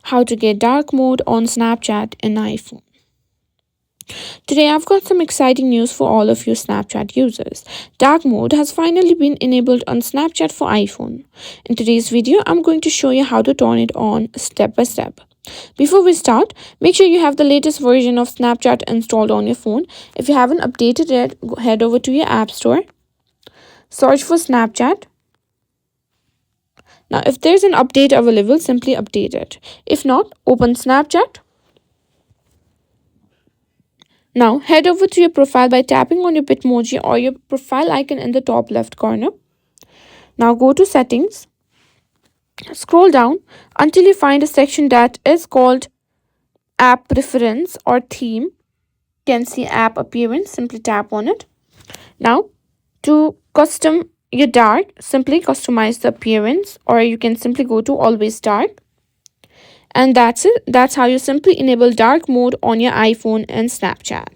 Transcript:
how to get dark mode on Snapchat in iPhone. Today I've got some exciting news for all of you Snapchat users. Dark mode has finally been enabled on Snapchat for iPhone. In today's video, I'm going to show you how to turn it on step by step. Before we start, make sure you have the latest version of Snapchat installed on your phone. If you haven't updated it, head over to your App Store, search for Snapchat. Now, if there's an update available, simply update it. If not, open Snapchat. Now, head over to your profile by tapping on your Bitmoji or your profile icon in the top left corner. Now, go to Settings. Scroll down until you find a section that is called App Preference or Theme. You can see App Appearance. Simply tap on it. Now, to custom your dark, simply customize the appearance, or you can simply go to Always Dark. And that's it. That's how you simply enable dark mode on your iPhone and Snapchat.